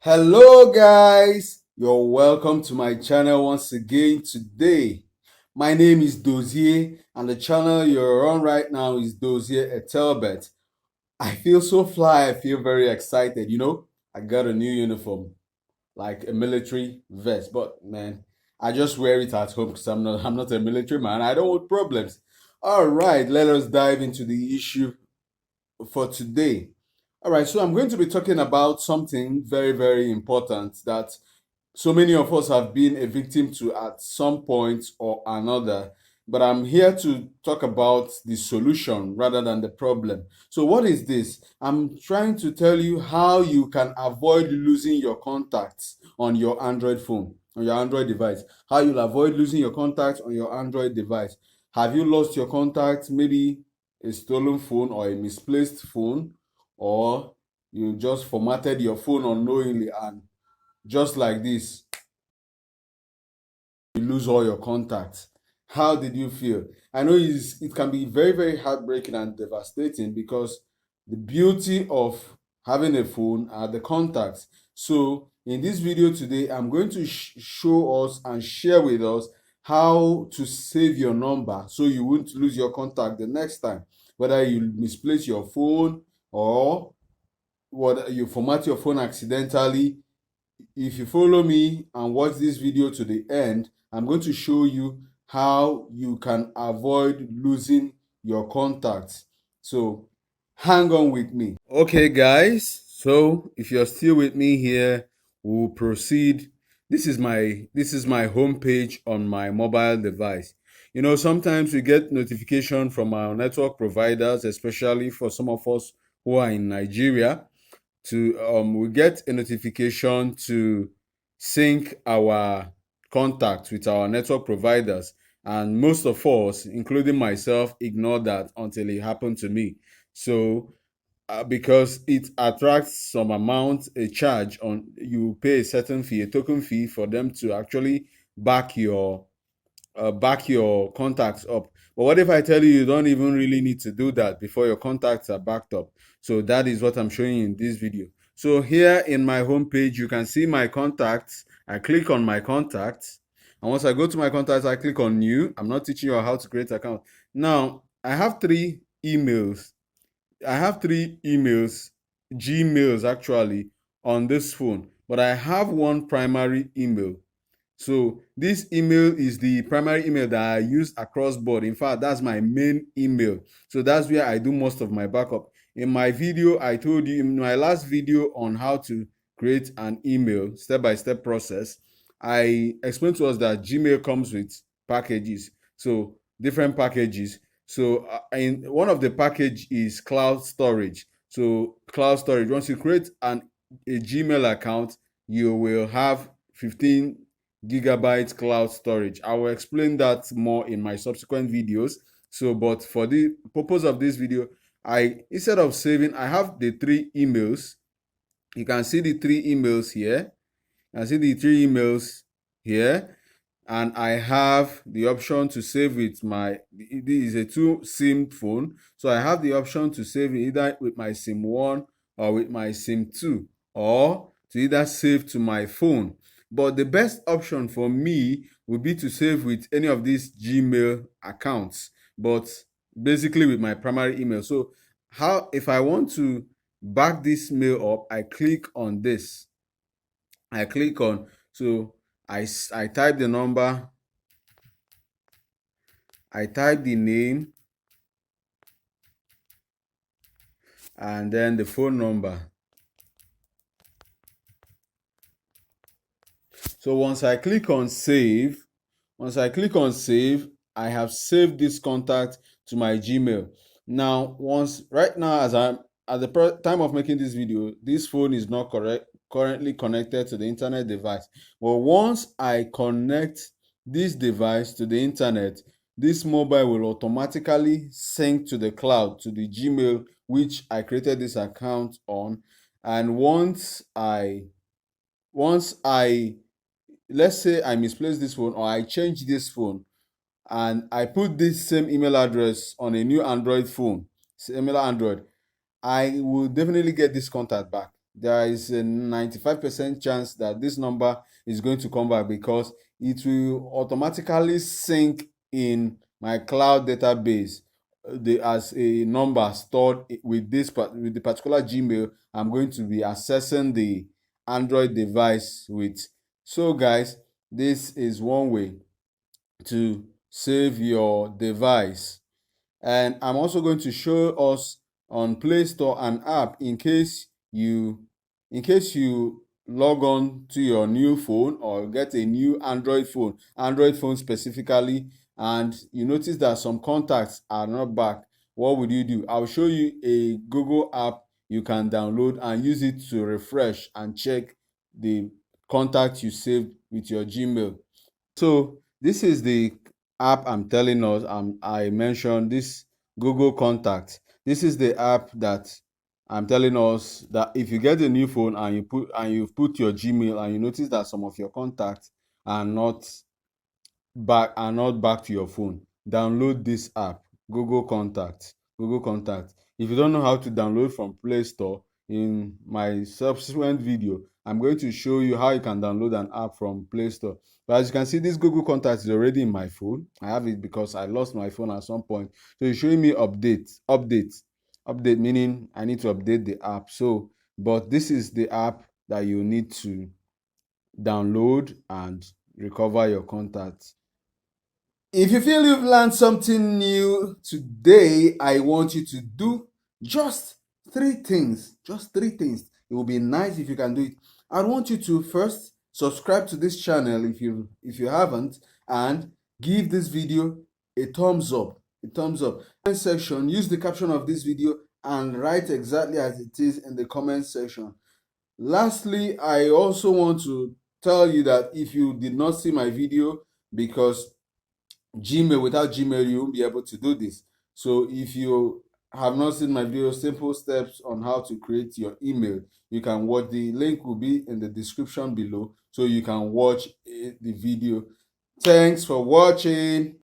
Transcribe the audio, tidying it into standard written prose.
Hello guys, you're welcome to my channel once again today. My name is Dozier and the channel you're on right now is Dozier Etelbert. I feel so fly, I feel very excited. I got a new uniform, like a military vest, but man, I just wear it at home because I'm not a military man. I don't want problems. All right, let us dive into the issue for today. All right, so I'm going to be talking about something very, very important that so many of us have been a victim to at some point or another. But I'm here to talk about the solution rather than the problem. So, what is this? I'm trying to tell you how you can avoid losing your contacts on your Android phone, on your Android device. How you'll avoid losing your contacts on your Android device. Have you lost your contacts? Maybe a stolen phone or a misplaced phone, or you just formatted your phone unknowingly and just like this you lose all your contacts. How did you feel? I know it can be very, very heartbreaking and devastating because the beauty of having a phone are the contacts. So in this video today, I'm going to show us and share with us how to save your number so you won't lose your contact the next time, whether you misplace your phone or whether you format your phone accidentally. If you follow me and watch this video to the end, I'm going to show you how you can avoid losing your contacts. So hang on with me. Okay, guys. So if you're still with me here, we'll proceed. This is my homepage on my mobile device. Sometimes we get notification from our network providers, especially for some of us who are in Nigeria, to we get a notification to sync our contacts with our network providers, and most of us, including myself, ignore that until it happened to me. So because it attracts some amount, a charge, on you pay a certain fee, a token fee, for them to actually back your contacts up. But what if I tell you don't even really need to do that before your contacts are backed up? So that is what I'm showing you in this video. So here in my home page, you can see my contacts. I click on my contacts. And once I go to my contacts, I click on new. I'm not teaching you how to create an account. Now, I have three emails. Gmails actually, on this phone. But I have one primary email. So this email is the primary email that I use across board. In fact, that's my main email. So that's where I do most of my backup. In my video, I told you in my last video on how to create an email step-by-step process, I explained to us that Gmail comes with packages. So different packages. So in one of the package is cloud storage. So cloud storage, once you create a Gmail account, you will have 15 gigabyte cloud storage. I will explain that more in my subsequent videos. So, but for the purpose of this video, instead of saving, I have the three emails. You can see the three emails here. And I have the option to save with this is a two SIM phone. So I have the option to save either with my SIM 1 or with my SIM 2, or to either save to my phone. But the best option for me would be to save with any of these Gmail accounts, but basically with my primary email. So if I want to back this mail up, I click on this. I type the number, I type the name, and then the phone number. So once I click on save, I have saved this contact to my Gmail. Now, right now, as I'm at the time of making this video, this phone is not currently connected to the internet device. But once I connect this device to the internet, this mobile will automatically sync to the cloud, to the Gmail which I created this account on. And once I let's say I misplaced this phone, or I change this phone, and I put this same email address on a new Android phone, similar Android, I will definitely get this contact back. there is a 95% chance that this number is going to come back, because it will automatically sync in my cloud database as a number stored with with the particular Gmail I'm going to be accessing the Android device with. So guys, this is one way to save your device. And I'm also going to show us on Play Store an app in case you log on to your new phone or get a new Android phone specifically, and you notice that some contacts are not back. What would you do? I'll show you a Google app you can download and use it to refresh and check the contact you saved with your Gmail. So this is the app I'm telling us. I mentioned this Google Contact. This is the app that I'm telling us that if you get a new phone and you've put your Gmail and you notice that some of your contacts are not back to your phone, download this app, Google Contact. Google Contact. If you don't know how to download from Play Store, in my subsequent video I'm going to show you how you can download an app from Play Store. But as you can see, this Google Contact is already in my phone. I have it because I lost my phone at some point. So it's showing me update, meaning I need to update the app. So but this is the app that you need to download and recover your contacts. If you feel you've learned something new today, I want you to do just three things. Just three things. It will be nice if you can do it. I want you to first subscribe to this channel if you haven't, and give this video a thumbs up. A thumbs up. Comment section, use the caption of this video and write exactly as it is in the comment section. Lastly, I also want to tell you that if you did not see my video, because without Gmail you won't be able to do this. So if you have not seen my video, simple steps on how to create your email, you can watch. The link will be in the description below, so you can watch the video. Thanks for watching.